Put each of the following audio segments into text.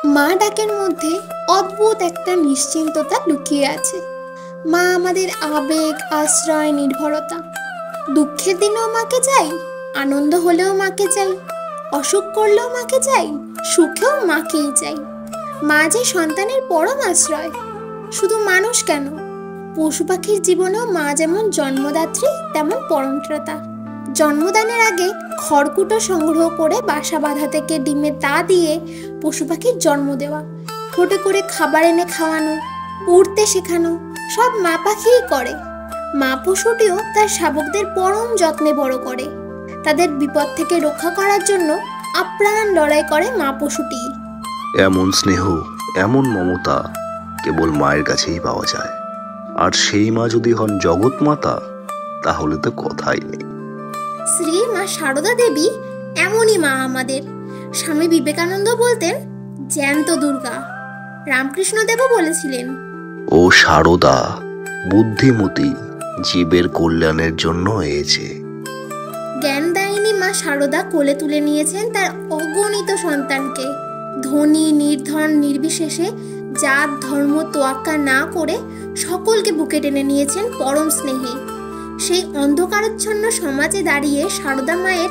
মা ডাকের মধ্যে অদ্ভুত একটা নিশ্চিন্ততা লুকিয়ে আছে। মা আমাদের আবেগ, আশ্রয়, নির্ভরতা। দুঃখের দিনেও মাকে চাই, আনন্দ হলেও মাকে চাই, অসুখ করলেও মাকে চাই, সুখেও মাকেই চাই। মা যে সন্তানের পরম আশ্রয়। শুধু মানুষ কেন, পশু পাখির জীবনেও মা যেমন জন্মদাত্রী তেমন পরমত্রাতা। জন্মদানের আগে খড়কুটো সংগ্রহ করে বাসা বাঁধা থেকে ডিমে তা দিয়ে পশু পাখির জন্ম দেওয়া, ঠোঁটে করে খাবার এনে খাওয়ানো, উড়তে শেখানো সব মা পাখিই করে। মা পশুটিও তার শাবকদের পরম যত্নে বড় করে। তাদের বিপদ থেকে রক্ষা করার জন্য আপ্রাণ লড়াই করে মা পশুটি। এমন স্নেহ, এমন মমতা কেবল মায়ের কাছেই পাওয়া যায়। আর সেই মা যদি হন জগৎ মাতা, তাহলে তো কথাই নেই। শ্রী মা সারদা দেবী এমনই মা আমাদের। স্বামী বিবেকানন্দ বলতেন, জ্যান্ত দুর্গা। রামকৃষ্ণ দেবও বলেছিলেন, ও সারদা বুদ্ধিমতী, জীবের কল্যাণের জন্য হয়েছে। জ্ঞানদায়িনী মা সারদা কোলে তুলে নিয়েছেন তার অগণিত সন্তানকে। ধনী নির্ধন নির্বিশেষে জাত ধর্ম তোয়াক্কা না করে সকলকে বুকে টেনে নিয়েছেন পরম স্নেহে। সেই অন্ধকারাচ্ছন্ন সমাজে দাঁড়িয়ে সারদা মায়ের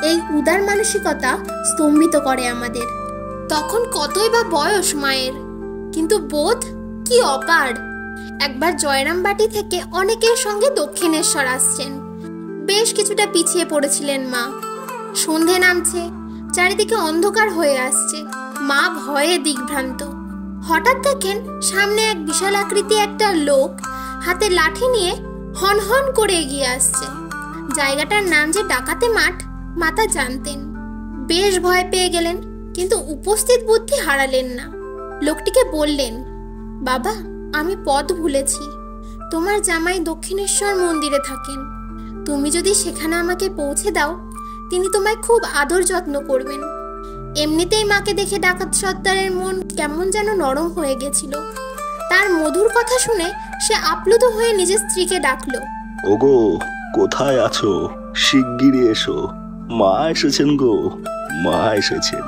এই উদার মানসিকতা স্তম্ভিত করে আমাদের। তখন কতই বা বয়স মায়ের, কিন্তু বোধ কি অপার। একবার জয়রামবাটি থেকে অনেকের সঙ্গে দক্ষিণেশ্বর আসছেন। বেশ কিছুটা পিছিয়ে পড়েছিলেন মা। সন্ধে নামছে, চারিদিকে অন্ধকার হয়ে আসছে। মা ভয়ে দিগ্ভ্রান্ত। হঠাৎ দেখেন সামনে এক বিশাল আকৃতি একটা লোক হাতে লাঠি নিয়ে হন হন করে এগিয়ে আসছে। জায়গাটার নাম যে ডাকাতে মাঠ মাতা জানতেন। বেশ ভয় পেয়ে গেলেন, কিন্তু উপস্থিত বুদ্ধি হারালেন না। লোকটিকে বললেন, বাবা, আমি পথ ভুলেছি। তোমার জামাই দক্ষিণেশ্বর মন্দিরে থাকেন। তুমি যদি সেখানে আমাকে পৌঁছে দাও, তিনি তোমায় খুব আদর যত্ন করবেন। এমনিতেই মাকে দেখে ডাকাত সর্দারের মন কেমন যেন নরম হয়ে গেছিল। তার মধুর কথা শুনে সে আপ্লুত হয়ে নিজের স্ত্রীকে ডাকলো, ওগো, কোথায় আছো? শিগগিরই এসো, মা এসেছেন গো, মা এসেছেন।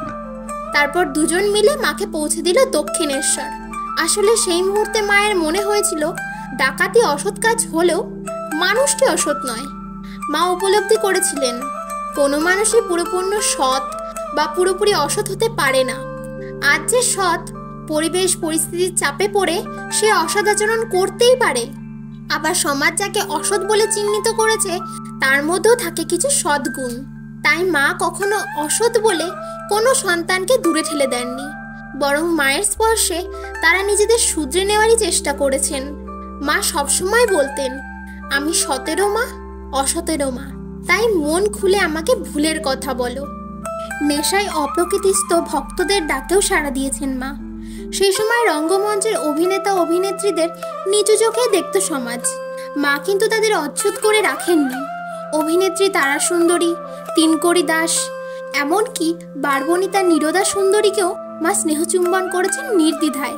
তারপর দুজন মিলে মাকে পৌঁছে দিল দক্ষিণেশ্বর। আসলে সেই মুহূর্তে মায়ের মনে হয়েছিল ডাকাতি অসৎ কাজ হলেও মানুষটি অসৎ নয়। মা উপলব্ধি করেছিলেন কোনো মানুষই পুরোপূর্ণ সৎ বা পুরোপুরি অসৎ হতে পারে না। আজ যে সৎ, পরিবেশ পরিস্থিতির চাপে পড়ে সে অসৎ আচরণ করতেই পারে। আবার সমাজ যাকে অসৎ বলে চিহ্নিত করেছে তার মধ্যেও থাকে কিছু সদ্গুণ। তাই মা কখনো অসৎ বলে কোনো সন্তানকে দূরে ঠেলে দেননি, বরং মায়ের স্পর্শে তারা নিজেদের শুধরে নেওয়ারই চেষ্টা করেছেন। মা সবসময় বলতেন, আমি সতেরও মা, অসতেরও মা, তাই মন খুলে আমাকে ভুলের কথা বলো। নেশায় অপ্রকৃতিস্থ ভক্তদের ডাকেও সাড়া দিয়েছেন মা। সেই সময় রঙ্গমঞ্চের অভিনেতা অভিনেত্রীদের নিচু চোখে দেখত সমাজ। মা কিন্তু তাদের অচ্ছুত করে রাখেননি। অভিনেত্রী তারা সুন্দরী, তিনকড়ি দাস, এমনকি বারবনিতা নীরদা সুন্দরীকেও মা স্নেহচুম্বন করেছেন নির্দ্বিধায়।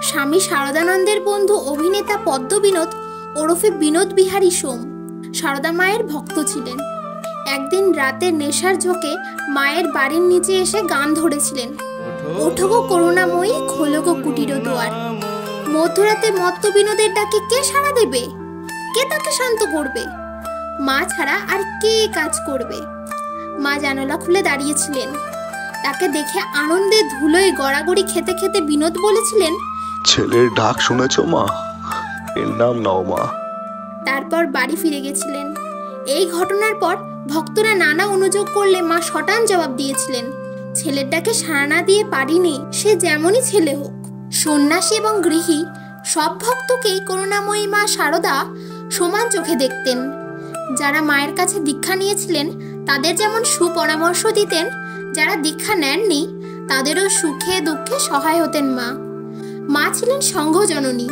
স্বামী শারদানন্দের বন্ধু অভিনেতা পদ্মবিনোদ ওরফে বিনোদ বিহারী সোম সারদা মায়ের ভক্ত ছিলেন। একদিন রাতে নেশার ঝোঁকে মায়ের বাড়ির নিচে এসে গান ধরেছিলেন, ওঠো গো করুণাময়ী, খোলো গো কুটির দুয়ার। মধ্যরাতে মত্ত বিনোদের ডাকে কে সাড়া দেবে? কে তাকে শান্ত করবে? মা ছাড়া আর কে কাজ করবে? মা জানালা খুলে দাঁড়িয়েছিলেন। তাকে দেখে আনন্দে ধুলোয় গড়াগড়ি খেতে খেতে বিনোদ বলেছিলেন, ছেলের ডাক শুনেছ মা? এর নাম নাও মা। তারপর বাড়ি ফিরে গেছিলেন। এই ঘটনার পর ভক্তরা নানা অনুযোগ করলে মা শটান জবাব দিয়েছিলেন, ছেলের ডাকে সাড়া না দিয়ে পারিনি, সে যেমনই ছেলে হোক। সন্ন্যাসী এবং গৃহী সব ভক্তকেই করুণাময়ী মা সারদা সমান চোখে দেখতেন। যারা মায়ের কাছে দীক্ষা নিয়েছিলেন তাদের যেমন সুপরামর্শ দিতেন, যারা দীক্ষা নেননি তাদেরও সুখে দুঃখে সহায় হতেন মা। মা ছিলেন সংঘ জননী,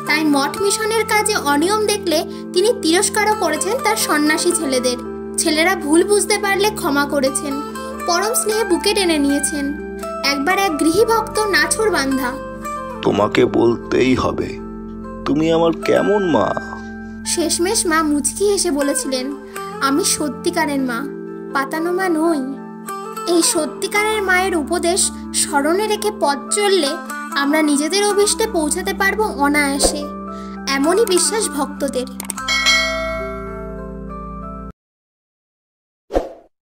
তাই মঠ মিশনের কাজে অনিয়ম দেখলে তিনি তিরস্কারও করেছেন তার সন্ন্যাসী ছেলেদের। ছেলেরা ভুল বুঝতে পারলে ক্ষমা করেছেন, পরম স্নেহে বুকে টেনে নিয়েছেন। একবার এক গৃহী ভক্ত নাছোড় বান্ধা, তোমাকে বলতেই হবে, তুমি আমার কেমন মা? শেষমেশ মা মুচকি হেসে বলেছিলেন, আমি সত্যিকারের মা, পাতানো মা নই। এই সত্যিকারের মায়ের উপদেশ স্মরণে রেখে পথ চললে আমরা নিজেদের অভীষ্টে পৌঁছাতে পারবো অনায়াসে, এমনই বিশ্বাস ভক্তদের।